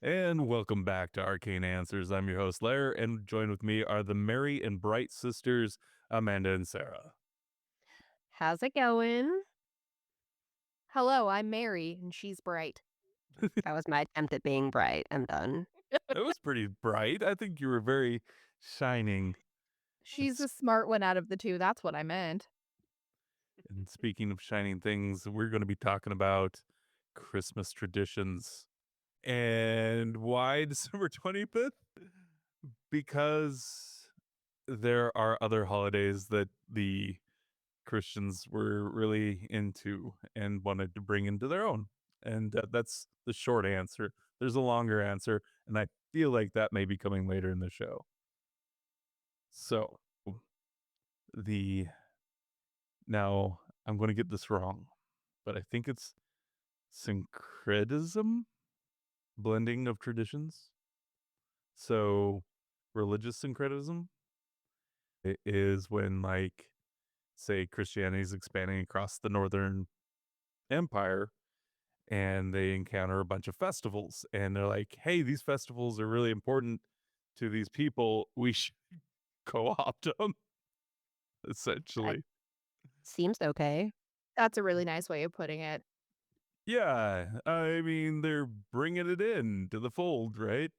And welcome back to Arcane Answers. I'm your host, Lehrer, and joined with me are the merry and bright sisters, Amanda and Sara. How's it going? Hello, I'm Mary, and she's bright. That was my attempt at being bright. I'm done. It was pretty bright. I think you were very shining. She's the smart one out of the two. That's what I meant. And speaking of shining things, we're going to be talking about Christmas traditions. And why December 25th? Because there are other holidays that the Christians were really into and wanted to bring into their own. And that's the short answer. There's a longer answer, and I feel like that may be coming later in the show. So, the now I'm going to get this wrong, but I think it's syncretism, blending of traditions. So, religious syncretism is when, like, say, Christianity is expanding across the Northern Empire and they encounter a bunch of festivals and they're like, hey, these festivals are really important to these people. We should co-opt them, essentially. Seems okay. That's a really nice way of putting it. Yeah, I mean, they're bringing it in to the fold, right?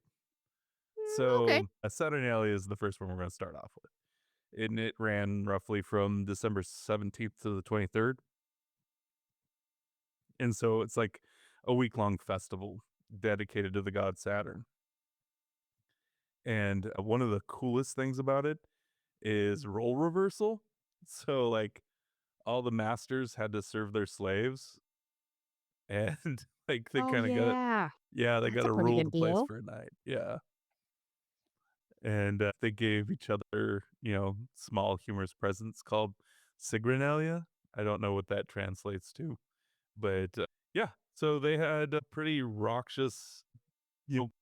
So, Okay. Saturnalia is the first one we're going to start off with. And it ran roughly from December 17th to the 23rd. And so it's like a week-long festival dedicated to the god Saturn. And one of the coolest things about it is role reversal. So, like, all the masters had to serve their slaves, and, like, they Oh, kinda got yeah. yeah, they That's a gotta pretty rule good the place deal. for a night, yeah. And, they gave each other, small humorous presents called Sigranalia. I don't know what that translates to, but, yeah, so they had a pretty raucous, you know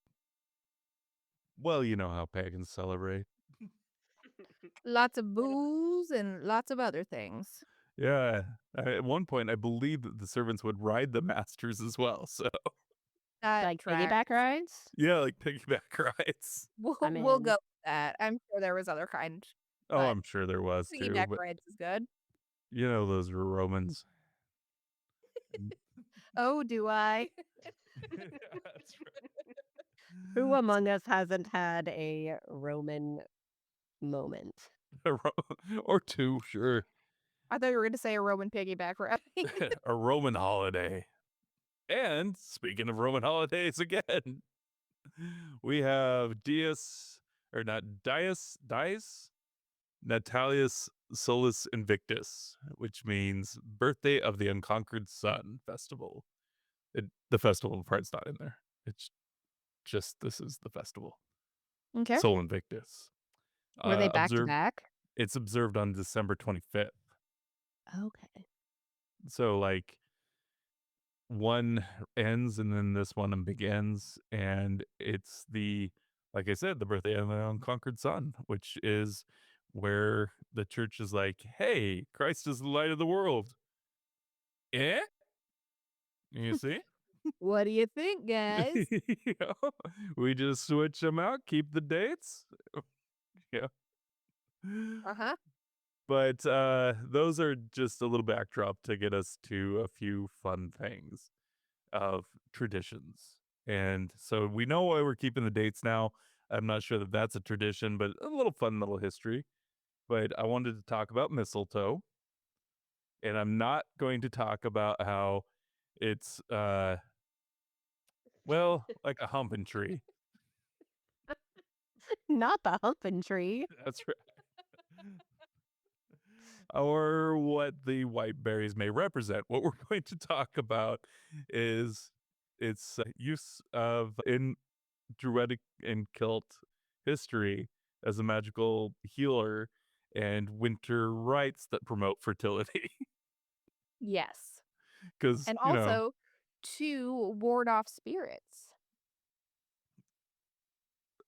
well, you know how pagans celebrate. Lots of booze and lots of other things. Yeah, at one point, I believe that the servants would ride the masters as well, so That Like tracks. piggyback rides? yeah, like piggyback rides. I'm We'll go in. with that. I'm sure there was other kinds, Oh, but I'm sure there was too, piggyback but rides is good. you know those were Romans. And Oh, do I? that's Who right. among us hasn't had a Roman moment? Or two, sure. I thought you were going to say a Roman piggyback ride. A Roman holiday. And speaking of Roman holidays again, we have Dies Natalius Solus Invictus, which means Birthday of the Unconquered Sun Festival. The festival part's not in there. It's just this is the festival. Okay. Sol Invictus. Were they back to Observed. back? It's observed on December 25th. Okay. So like one ends and then this one begins, and it's like I said, the birthday of the unconquered sun, which is where the church is like, hey, Christ is the light of the world. Eh? You see? What do you think, guys? You know, we just switch them out, keep the dates. Yeah. Uh-huh. But those are just a little backdrop to get us to a few fun things of traditions. And so we know why we're keeping the dates now. I'm not sure that that's a tradition, but a little fun little history. But I wanted to talk about mistletoe, and I'm not going to talk about how it's well, like a humping tree. Not the humping tree. That's right. Or what the white berries may represent. What we're going to talk about is its use of in Druidic and Celt history as a magical healer and winter rites that promote fertility. Yes. Because, And also to ward off spirits.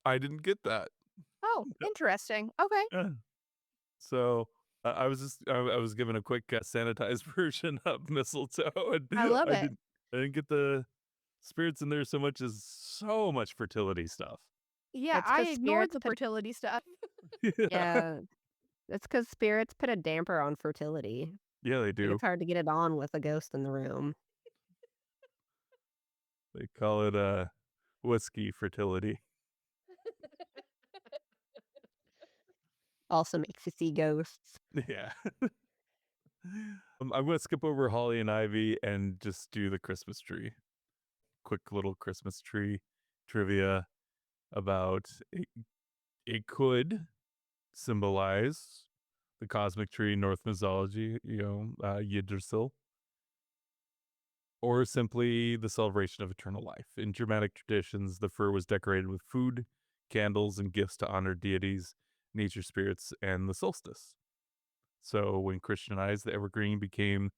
I didn't get that. Oh, interesting. Okay. Yeah. So I was given a quick sanitized version of mistletoe, and I love it. I didn't get the spirits in there so much as so much fertility stuff. Yeah, That's I because ignored spirits the put fertility stuff. Yeah. yeah, that's because spirits put a damper on fertility. Yeah, they Like, do. it's hard to get it on with a ghost in the room. They call it whiskey fertility. Also makes you see ghosts. Yeah. I'm gonna skip over Holly and Ivy and just do the Christmas tree. Quick little Christmas tree trivia about it could symbolize the cosmic tree in Norse mythology, Yggdrasil, or simply the celebration of eternal life. In Germanic traditions, the fir was decorated with food, candles, and gifts to honor deities, nature spirits, and the solstice. So when Christianized, the evergreen became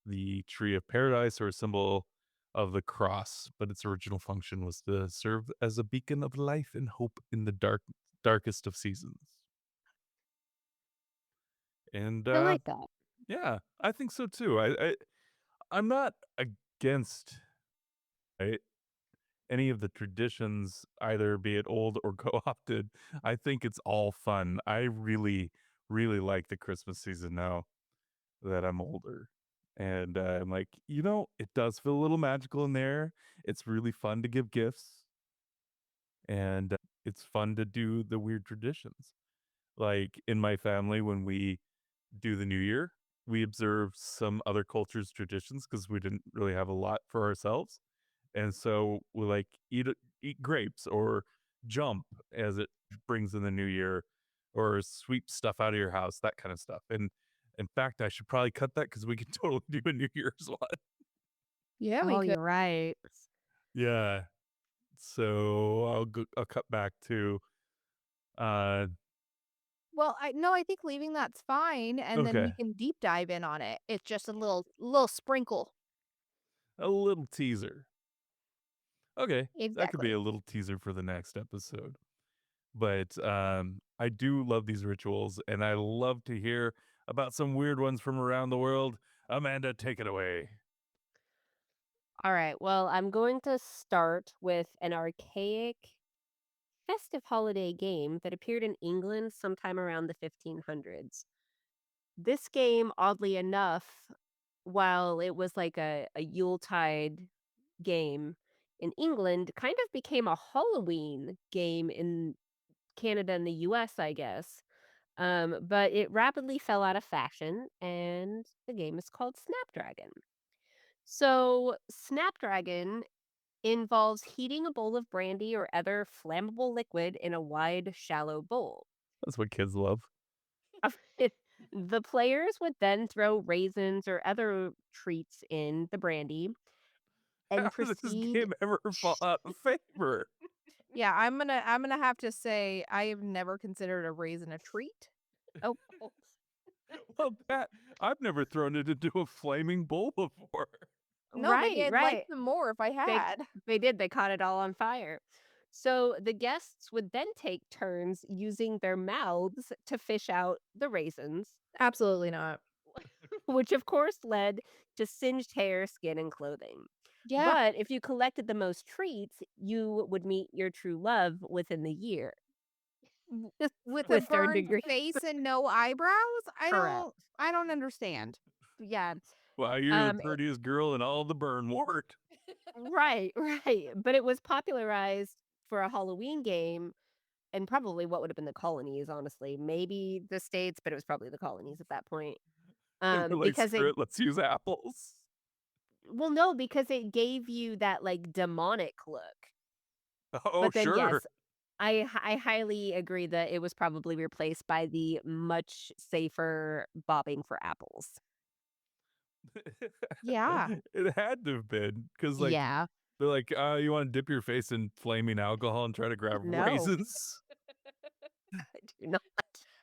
the tree of paradise or a symbol of the cross, but its original function was to serve as a beacon of life and hope in the darkest of seasons. And I like that. yeah, I think so too. I'm not against right, any of the traditions, either be it old or co-opted. I think it's all fun. I really, really like the Christmas season now that I'm older. And I'm like, it does feel a little magical in there. It's really fun to give gifts, and it's fun to do the weird traditions. Like in my family, when we do the New Year, we observe some other cultures' traditions because we didn't really have a lot for ourselves. And so we like eat grapes or jump as it brings in the new year, or sweep stuff out of your house, that kind of stuff. And in fact, I should probably cut that because we could totally do a New Year's one. Yeah, we Oh, could. you're right. Yeah. So I'll cut back to uh Well, I think leaving that's fine, and then we okay, can deep dive in on it. It's just a little sprinkle. a little teaser. Okay, that could be Exactly. a little teaser for the next episode. But I do love these rituals, and I love to hear about some weird ones from around the world. Amanda, take it away. All right. Well, I'm going to start with an archaic festive holiday game that appeared in England sometime around the 1500s. This game, oddly enough, while it was like a Yuletide game in England, kind of became a Halloween game in Canada and the US, I guess. But it rapidly fell out of fashion, and the game is called Snapdragon. So, Snapdragon involves heating a bowl of brandy or other flammable liquid in a wide, shallow bowl. That's what kids love. The players would then throw raisins or other treats in the brandy How and did this proceed. game ever fall out of favor? Yeah, I'm gonna have to say I have never considered a raisin a treat. Oh, Well, that I've never thrown it into a flaming bowl before. No, maybe right, I'd like right. them more if I They had. they did. They caught it all on fire. So the guests would then take turns using their mouths to fish out the raisins, Absolutely not. which of course led to singed hair, skin, and clothing. Yeah, But if you collected the most treats, you would meet your true love within the year. Just with a twist third burned degree. face and no eyebrows? Correct. I don't understand. Yeah. Wow, you're the Um, prettiest girl in all the burn wart. right, right. But it was popularized for a Halloween game and probably what would have been the colonies, honestly. Maybe the States, but it was probably the colonies at that point. They were like, Because it screw it, let's use apples. well, no, because it gave you that like demonic look. Oh, But then sure. yes, I highly agree that it was probably replaced by the much safer bobbing for apples. Yeah. It had to have been because, like, Yeah. they're like, you want to dip your face in flaming alcohol and try to grab No, raisins? I do not.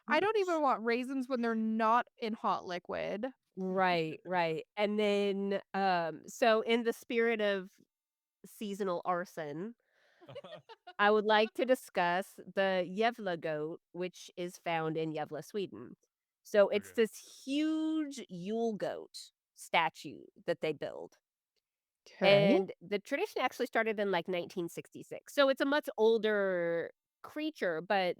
I don't even want raisins when they're not in hot liquid. Right, right. And then so in the spirit of seasonal arson, I would like to discuss the Yevla goat, which is found in Yevla, Sweden. So it's Okay. this huge Yule goat statue that they build. Okay. And the tradition actually started in like 1966. So it's a much older creature, but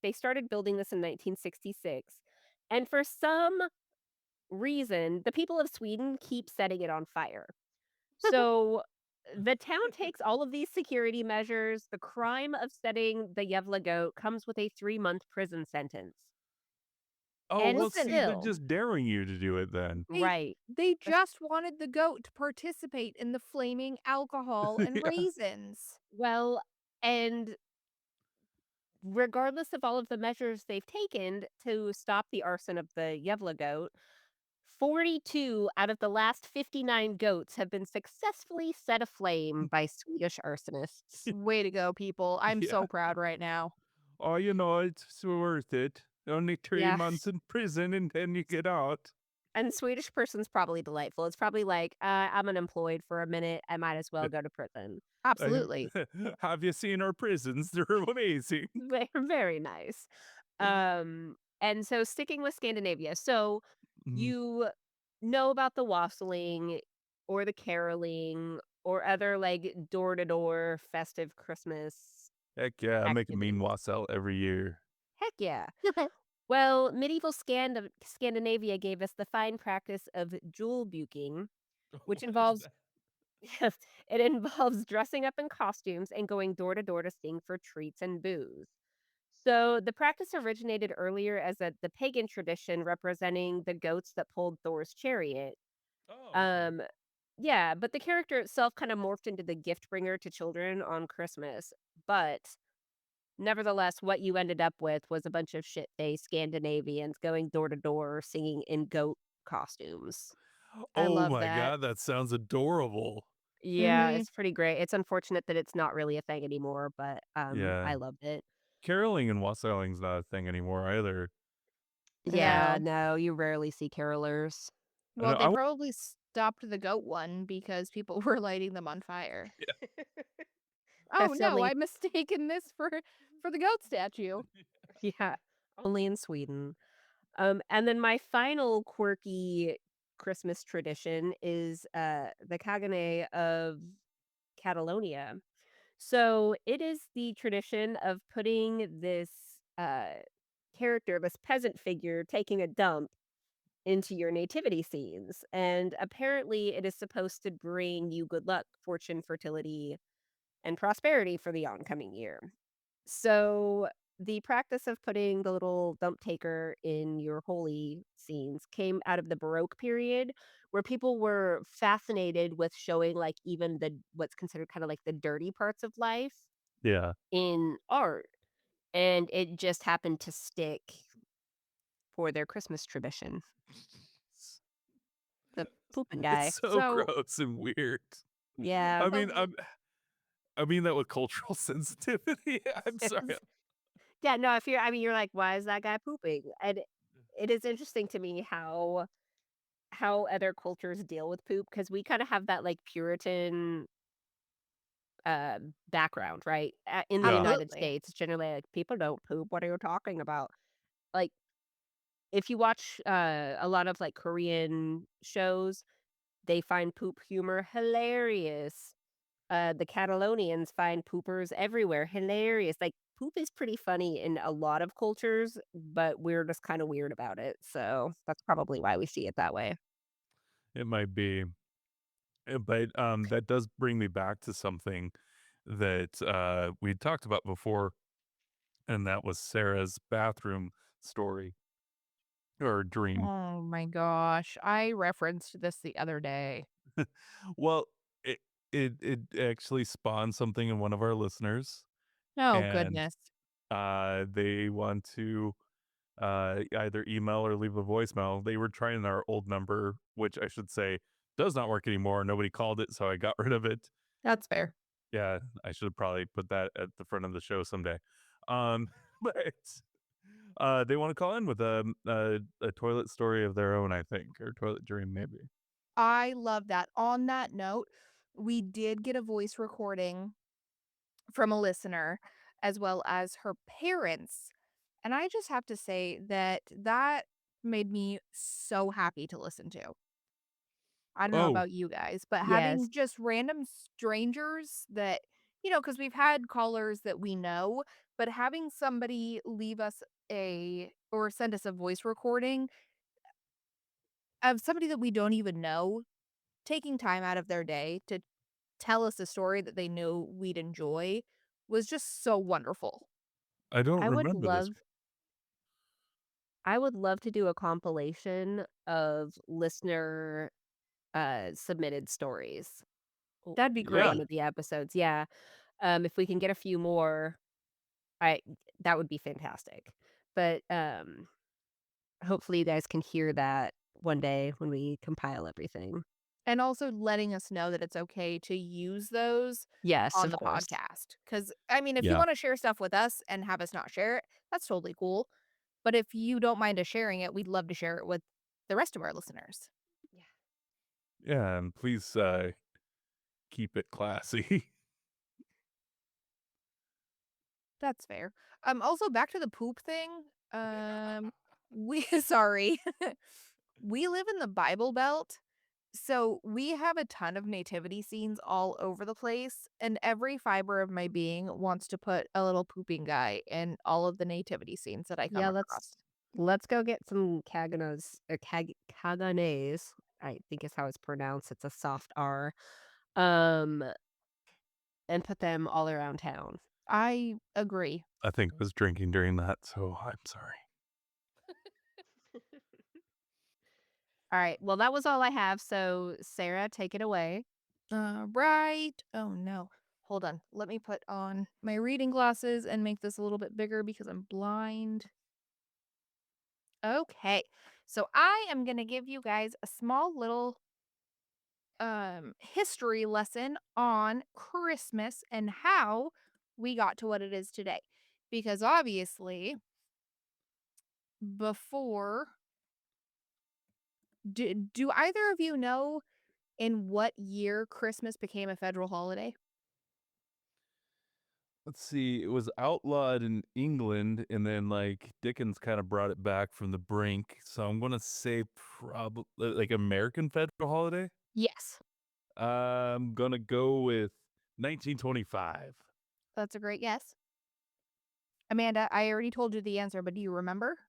they started building this in 1966. And for some reason, the people of Sweden keep setting it on fire. So the town takes all of these security measures. The crime of setting the Yevla goat comes with a 3-month prison sentence. Oh, And well, Listen, see, they're still, just daring you to do it then. they right. they That's- just wanted the goat to participate in the flaming alcohol and Yeah. raisins. Well, and regardless of all of the measures they've taken to stop the arson of the Yevla goat, 42 out of the last 59 goats have been successfully set aflame by Swedish arsonists. Way to go, people. I'm Yeah. so proud right now. Oh, it's worth it. Only three Yeah. months in prison and then you get out. And Swedish person's probably delightful. It's probably like, I'm unemployed for a minute. I might as well go to prison. I- Absolutely. Have you seen our prisons? They're amazing. They're very nice. And so sticking with Scandinavia. So Mhm. you know about the wassailing or the caroling or other like door to door festive Christmas Heck yeah, I make a mean activities. wassail every year. Heck yeah. Well, medieval Scandinavia gave us the fine practice of jewel buking, which What is involves that? yes, it involves dressing up in costumes and going door to door to sing for treats and booze. So the practice originated earlier as the pagan tradition representing the goats that pulled Thor's chariot. Oh, okay. Um, yeah, but the character itself kind of morphed into the gift bringer to children on Christmas. But nevertheless, what you ended up with was a bunch of shit-faced Scandinavians going door to door singing in goat costumes. I Oh love my that. god, that sounds adorable. Yeah, Mhm. it's pretty great. It's unfortunate that it's not really a thing anymore, but Yeah. I loved it. Caroling and wassailing's not a thing anymore either. Yeah, No. no, you rarely see carolers. I Well, know they probably stopped the goat one because people were lighting them on fire. Oh, That's no, only I'm mistaken this for the goat statue. yeah, only in Sweden. And then my final quirky Christmas tradition is the Cagane of Catalonia. So it is the tradition of putting this character, this peasant figure, taking a dump into your nativity scenes. And apparently, it is supposed to bring you good luck, fortune, fertility, and prosperity for the oncoming year. So, the practice of putting the little dump taker in your holy scenes came out of the Baroque period, where people were fascinated with showing, like, even the what's considered kind of like the dirty parts of life Yeah. in art. And it just happened to stick for their Christmas tradition. The pooping It's guy. so So, gross and weird. Yeah. I the mean, I mean that with cultural sensitivity. I'm sorry. Yeah, no, if you're I mean, you're like, "Why is that guy pooping?" And it is interesting to me how other cultures deal with poop because we kinda have that, like, Puritan, background, right? In the Yeah. United absolutely. States, generally, like, "People don't poop, what are you talking about?" Like, if you watch, a lot of, like, Korean shows, they find poop humor hilarious. The Catalonians find poopers everywhere, hilarious. Like, poop is pretty funny in a lot of cultures, but we're just kinda weird about it, so that's probably why we see it that way. It might be. But that does bring me back to something that we talked about before, and that was Sarah's bathroom story or dream. Oh my gosh. I referenced this the other day. Well, it it actually spawned something in one of our listeners, Oh, and goodness. they want to either email or leave a voicemail. They were trying our old number, which I should say does not work anymore. Nobody called it, so I got rid of it. That's fair. Yeah, I should have probably put that at the front of the show someday. But they want to call in with a toilet story of their own, I think, or toilet dream, maybe. I love that. On that note, we did get a voice recording from a listener as well as her parents. And I just have to say that that made me so happy to listen to. I don't know Oh, about you guys, but Yes. having just random strangers that, because we've had callers that we know, but having somebody leave us or send us a voice recording of somebody that we don't even know, taking time out of their day to tell us a story that they knew we'd enjoy was just so wonderful. I don't I would remember this. love I would love to do a compilation of listener, submitted stories w That'd be for Yeah, one great. of the episodes, yeah. If we can get a few more, I that would be fantastic. But, hopefully you guys can hear that one day when we compile everything. And also letting us know that it's okay to use those Yes, on of the course. podcast. Because I mean, if you yeah, wanna share stuff with us and have us not share it, that's totally cool, but if you don't mind us sharing it, we'd love to share it with the rest of our listeners. Yeah. yeah, and please, keep it classy. That's fair. Also back to the poop thing, we sorry. We live in the Bible Belt, so we have a ton of nativity scenes all over the place, and every fiber of my being wants to put a little pooping guy in all of the nativity scenes that I come Yeah, across. let's go get some Caganos or Caganes, I think is how it's pronounced, it's a soft R, um, and put them all around town. I agree. I think I was drinking during that, so I'm sorry. Alright, well, that was all I have, so Sarah, take it away. Right. Oh no. Hold on. Let me put on my reading glasses and make this a little bit bigger because I'm blind. Okay. So I am going to give you guys a small little history lesson on Christmas and how we got to what it is today. Because obviously, before do either of you know in what year Christmas became a federal holiday? Let's see, it was outlawed in England, and then, like, Dickens kinda brought it back from the brink, so I'm gonna say probably like, American federal holiday? Yes. I'm gonna go with 1925. That's a great guess. Amanda, I already told you the answer, but do you remember?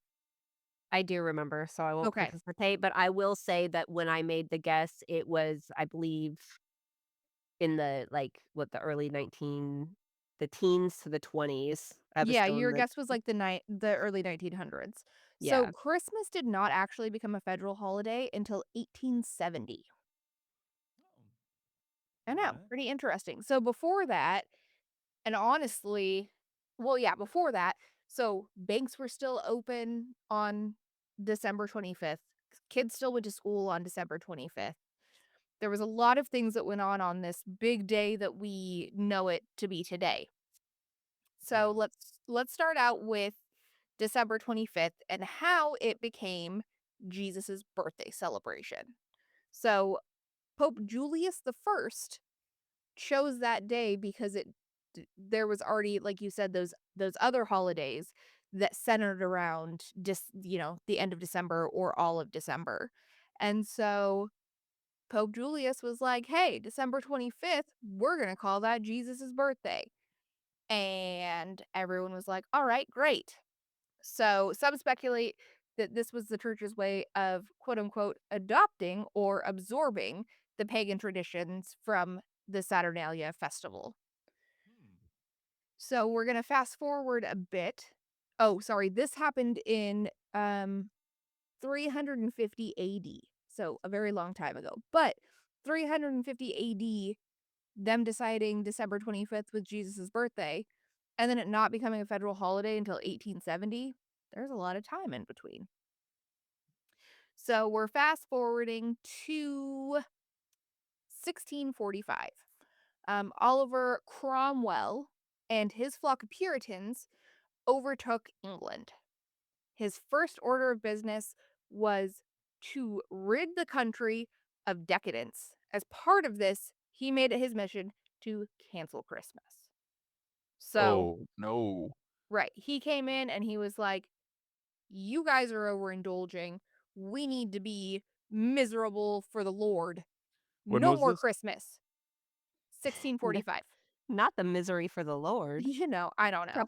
I do remember, so I won't Okay. participate, but I will say that when I made the guess, it was, I believe, in the, like, what, the teens to the 20s. I was Yeah, still in your the guess was like the early 1900s. So yeah. Christmas did not actually become a federal holiday until 1870. I know, Alright. pretty interesting. So before that, and honestly, well, yeah, before that, so banks were still open on December 25th. Kids still went to school on December 25th. There was a lot of things that went on this big day that we know it to be today. So Yeah. let's start out with December 25th and how it became Jesus's birthday celebration. So Pope Julius the First chose that day because there was already, like you said, those other holidays that centered around just the end of December or all of December. And so Pope Julius was like, "Hey, December 25th, we're going to call that Jesus's birthday." And everyone was like, "All right, great." So some speculate that this was the church's way of quote unquote adopting or absorbing the pagan traditions from the Saturnalia festival. Hmm. So we're going to fast forward a bit. Oh, sorry, this happened in 350 AD. So a very long time ago. But 350 AD, them deciding December 25th was Jesus' birthday, and then it not becoming a federal holiday until 1870, there's a lot of time in between. So we're fast forwarding to 1645. Oliver Cromwell and his flock of Puritans overtook England. His first order of business was to rid the country of decadence. As part of this, he made it his mission to cancel Christmas. So, Oh, no. right, he came in and he was like, "You guys are overindulging. We need to be miserable for the Lord." When No was more this? Christmas. N 1645. not the misery for the Lord. I don't know.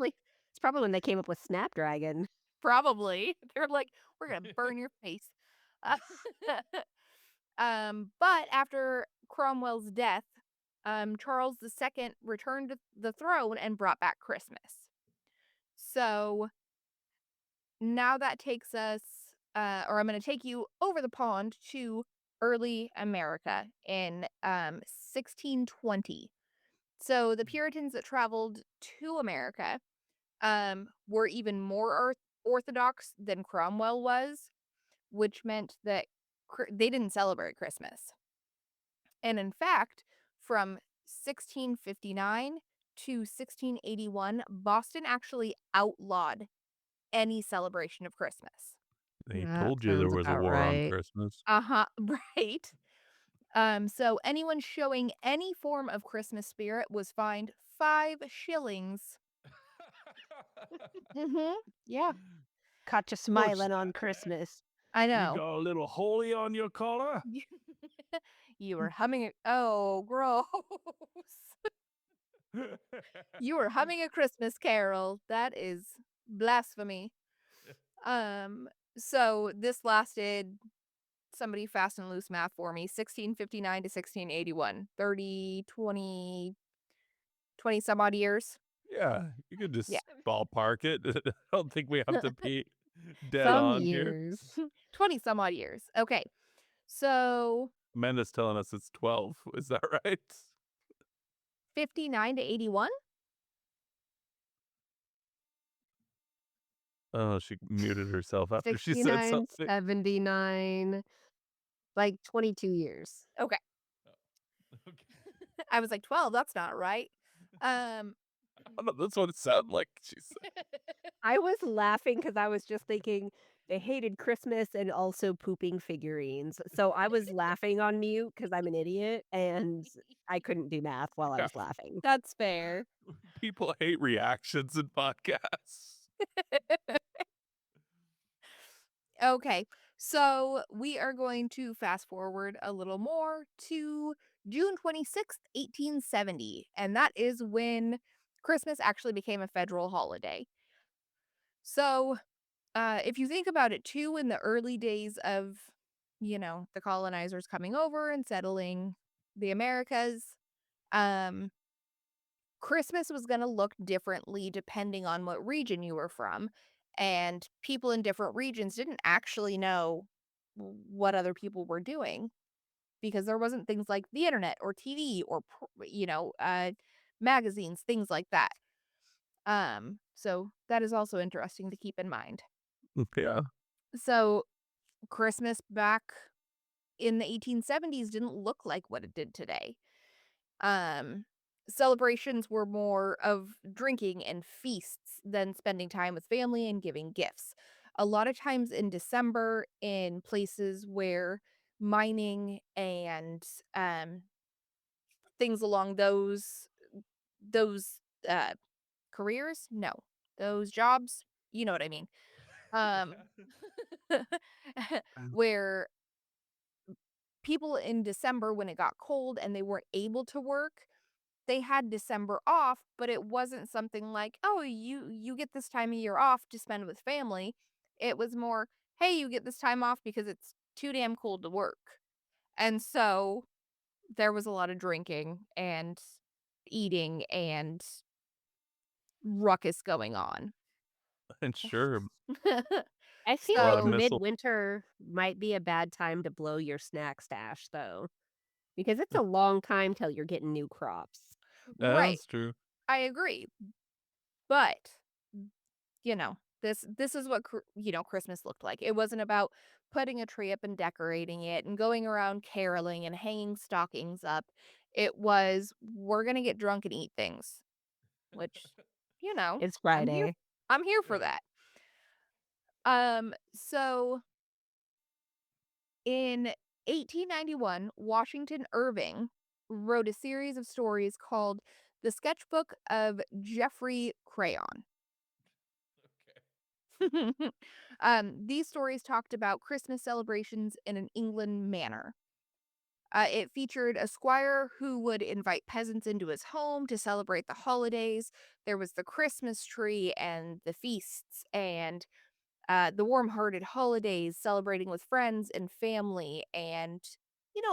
It's probably when they came up with Snapdragon. Probably. They're like, "We're gonna burn your face." Uh, but after Cromwell's death, Charles II returned to the throne and brought back Christmas. So now that takes us, or I'm going to take you over the pond to early America in 1620. So the Puritans that traveled to America were even more orthodox than Cromwell was, which meant that they didn't celebrate Christmas. And in fact, from 1659 to 1681, Boston actually outlawed any celebration of Christmas. They That told you there sounds was a about war on right. Christmas. Uh-huh, right. So anyone showing any form of Christmas spirit was fined 5 shillings. Mhm. Yeah, Caught you What's smiling on that? Christmas. I You know. got a little holy on your collar? You were humming oh, gross. You were humming a Christmas carol. That is blasphemy. Um, so this lasted, somebody fast and loose math for me, 1659 to 1681. 30, 20 some odd years. Yeah, you could Yeah. just ballpark it. I don't think we have to be dead Some on here. years. 20 some odd years. Okay. So Amanda's telling us it's 12. Is that right? 59 to 81? Oh, she muted herself after she said 69, something. 79, like 22 years. Okay. Okay. I was like, 12, that's not right. Um I don't know, that's what it sounded like she said. I was laughing because I was just thinking they hated Christmas and also pooping figurines. So I was laughing on mute because I'm an idiot and I couldn't do math while I Yeah, was laughing. That's fair. people hate reactions in podcasts. Okay, so we are going to fast forward a little more to June 26th, 1870, and that is when Christmas actually became a federal holiday. So, if you think about it too, in the early days of, the colonizers coming over and settling the Americas, um, Christmas was going to look differently depending on what region you were from. And people in different regions didn't actually know what other people were doing because there wasn't things like the internet or TV or, magazines, things like that. So that is also interesting to keep in mind. Yeah. So Christmas back in the 1870s didn't look like what it did today. Um, Celebrations were more of drinking and feasts than spending time with family and giving gifts. A lot of times in December, in places where mining and things along those careers, no, those jobs, you know what I mean. Um, where people in December, when it got cold and they weren't able to work, they had December off, but it wasn't something like, "Oh, you get this time of year off to spend with family." It was more, "Hey, you get this time off because it's too damn cold to work." And so there was a lot of drinking and eating and ruckus going on. And sure, I a feel lot like of So, missile. midwinter might be a bad time to blow your snack stash, though, because it's a long time till you're getting new crops. right, That's true. I agree. But this is what Christmas looked like. It wasn't about putting a tree up and decorating it and going around caroling and hanging stockings up. It was, we're gonna get drunk and eat things, which, It's I'm here Friday. I'm here for Yeah. that. So in 1891, Washington Irving wrote a series of stories called The Sketchbook of Geoffrey Crayon. These stories talked about Christmas celebrations in an England manner. It featured a squire who would invite peasants into his home to celebrate the holidays. There was the Christmas tree and the feasts and the warm-hearted holidays, celebrating with friends and family, and,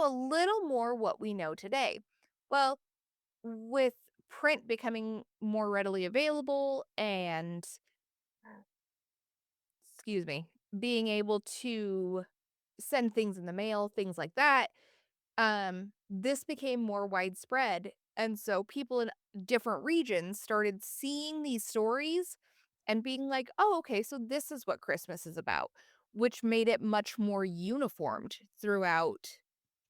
a little more what we know today. Well, with print becoming more readily available and, excuse me, being able to send things in the mail, things like that, this became more widespread. And so people in different regions started seeing these stories and being like, oh, okay, so this is what Christmas is about, which made it much more uniformed throughout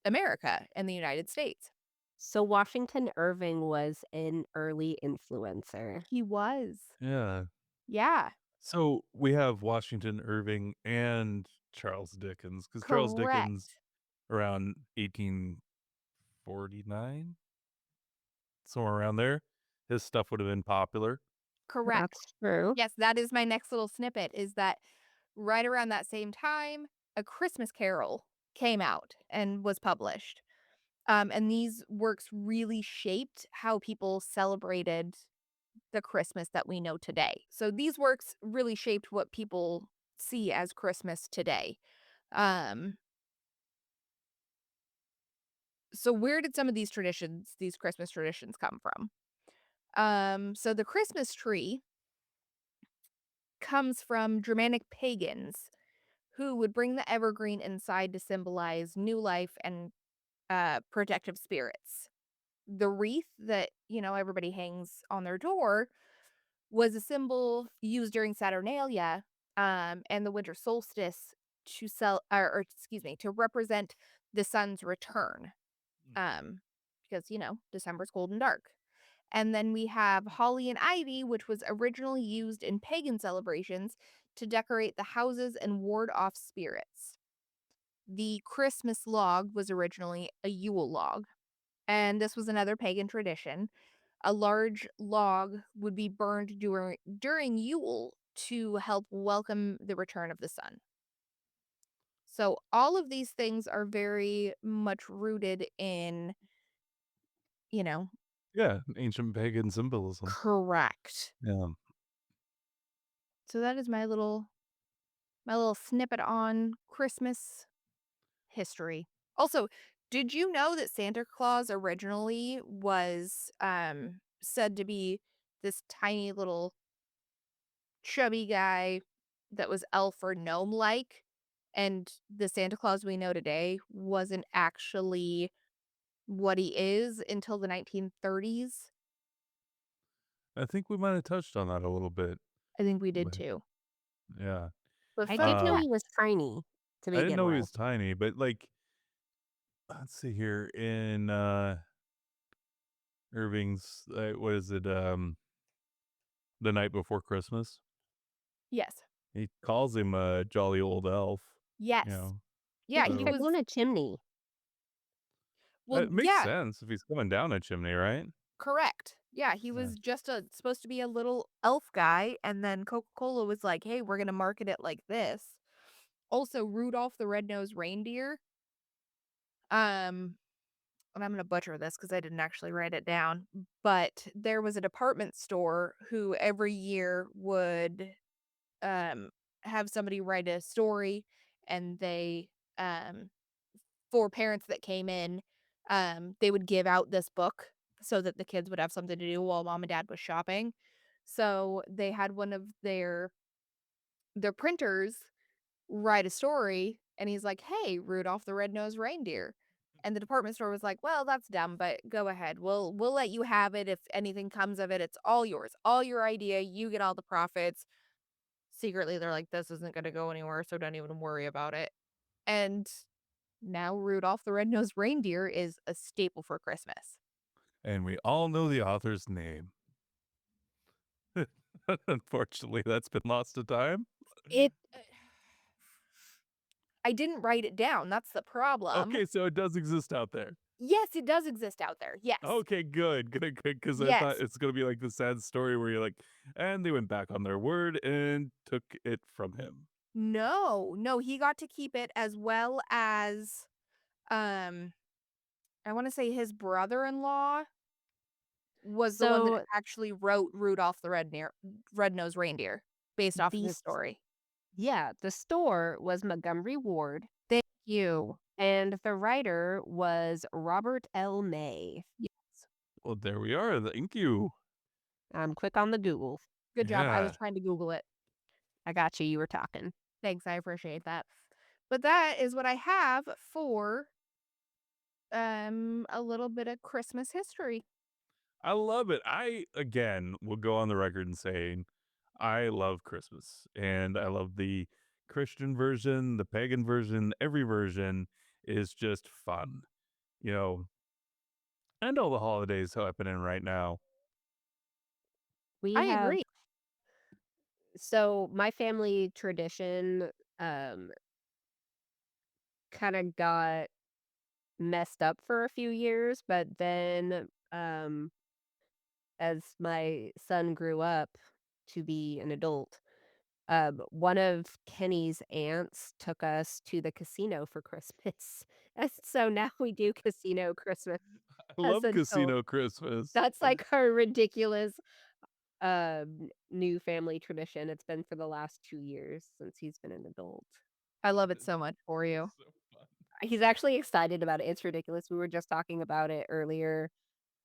America and the United States. So Washington Irving was an early influencer. He was. Yeah. Yeah, So we have Washington Irving and Charles Dickens, because Charles Dickens correct. around 1849, somewhere around there, his stuff would have been popular. Correct. That's true. Yes, that is my next little snippet is that right around that same time, A Christmas Carol came out and was published. And these works really shaped how people celebrated the Christmas that we know today. So these works really shaped what people see as Christmas today. Um, so where did some of these traditions, these Christmas traditions come from? So the Christmas tree comes from Germanic pagans who would bring the evergreen inside to symbolize new life and protective spirits. The wreath that, everybody hangs on their door was a symbol used during Saturnalia and the winter solstice to or excuse me, to represent the sun's return. Um, because, December's cold and dark. And then we have holly and ivy, which was originally used in pagan celebrations to decorate the houses and ward off spirits. The Christmas log was originally a Yule log, and this was another pagan tradition. A large log would be burned during Yule to help welcome the return of the sun. So all of these things are very much rooted in, you know, Yeah, ancient pagan symbolism. correct. Yeah. So that is my little snippet on Christmas history. Also, did you know that Santa Claus originally was said to be this tiny little chubby guy that was elf or gnome like? And the Santa Claus we know today wasn't actually what he is until the 1930s. I think we might have touched on that a little bit, I think we did but too. yeah. But I fun did know Um, he was fact. tiny to I didn't begin know he with. was tiny, but, like, let's see here, in, Irving's, what is it, The Night Before Christmas, Yes. he calls him a jolly old elf, you Yes. know, Yeah, Because he they're so was doing a chimney. well, it makes yeah, sense if he's coming down a chimney, right? correct. Yeah, he Yeah. was just supposed to be a little elf guy, and then Coca-Cola was like, "Hey, we're gonna market it like this." Also, Rudolph the Red-Nosed Reindeer, um, and I'm gonna butcher this because I didn't actually write it down, but there was a department store who every year would, um, have somebody write a story, and they, for parents that came in, they would give out this book so that the kids would have something to do while mom and dad was shopping. So they had one of their printers write a story, and he's like, "Hey, Rudolph the Red-Nosed Reindeer." And the department store was like, "Well, that's dumb, but go ahead. We'll let you have it. If anything comes of it, it's all yours. All your idea. You get all the profits." Secretly, they're like, "This isn't going to go anywhere, so don't even worry about it." And now Rudolph the Red-Nosed Reindeer is a staple for Christmas. And we all know the author's name. Unfortunately, that's been lost to time. It I didn't write it down, that's the problem. Okay, so it does exist out there. Yes, it does exist out there, yes. Okay, good, good, good, because I thought Yes. it's gonna be like the sad story where you're like, and they went back on their word and took it from him. No, no, he got to keep it as well as, um I want to say his brother-in-law was the one that So actually wrote Rudolph the Red-Nosed Reindeer based off of the this story. yeah, the store was Montgomery Ward, Thank you. and the writer was Robert L. May. Yes. Well, there we are. Thank you. I'm quick on the Google. Good job. I was Yeah. trying to Google it. I got you. You were talking. Thanks, I appreciate that. But that is what I have for a little bit of Christmas history. I love it. I, again, will go on the record and saying I love Christmas and I love the Christian version, the pagan version, every version is just fun, you know, and all the holidays happening right now. We I have agree. so my family tradition um kind of got messed up for a few years, but then as my son grew up to be an adult, one of Kenny's aunts took us to the casino for Christmas. And so now we do casino Christmas I as love adults. Casino Christmas. That's like our ridiculous new family tradition. It's been for the last 2 years since he's been an adult. I love it so much for you. So fun. He's actually excited about it. It's ridiculous. We were just talking about it earlier.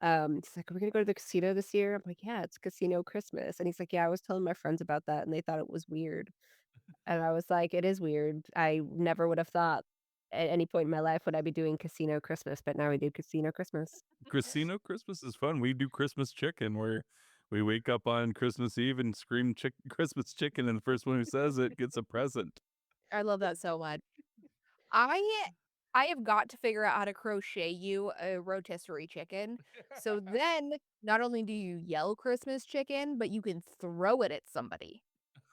He's like, "Are we gonna go to the casino this year?" I'm like, "Yeah, it's casino Christmas." And he's like, "Yeah, I was telling my friends about that and they thought it was weird." And I was like, "It is weird. I never would have thought at any point in my life would I be doing casino Christmas, but now we do casino Christmas." Casino Christmas is fun. We do Christmas chicken where we wake up on Christmas Eve and scream Christmas chicken, and the first one who says it gets a present. I love that so much. I I have got to figure out how to crochet you a rotisserie chicken. So then not only do you yell Christmas chicken, but you can throw it at somebody.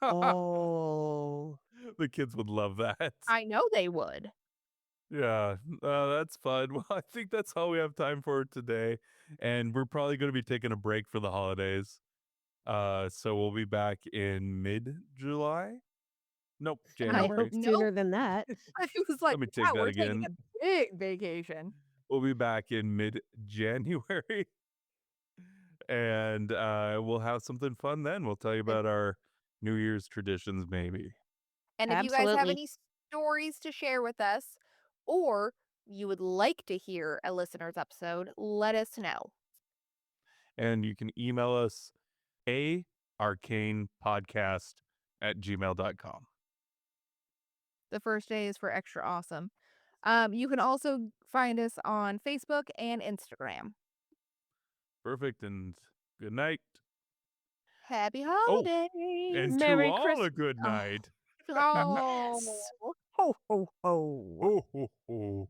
Oh. The kids would love that. I know they would. Yeah, that's fun. Well, I think that's all we have time for today, and we're probably going to be taking a break for the holidays. So we'll be back in mid-July. Nope, I Nope, hope January. sooner nope. than that. I was like, Let me take wow, that we're taking again. a big vacation. We'll be back in mid-January, and we'll have something fun then. We'll tell you And, about our New Year's traditions, maybe. and if you guys have Absolutely. any stories to share with us, or you would like to hear a listener's episode, let us know. And you can email us arcanepodcast@gmail.com. The first day is for extra awesome. You can also find us on Facebook and Instagram. Perfect, and good night. Happy Oh, and holidays. to Merry all a Christmas. good Oh, night. oh. Yes. Ho, ho, ho. Ho, ho, ho.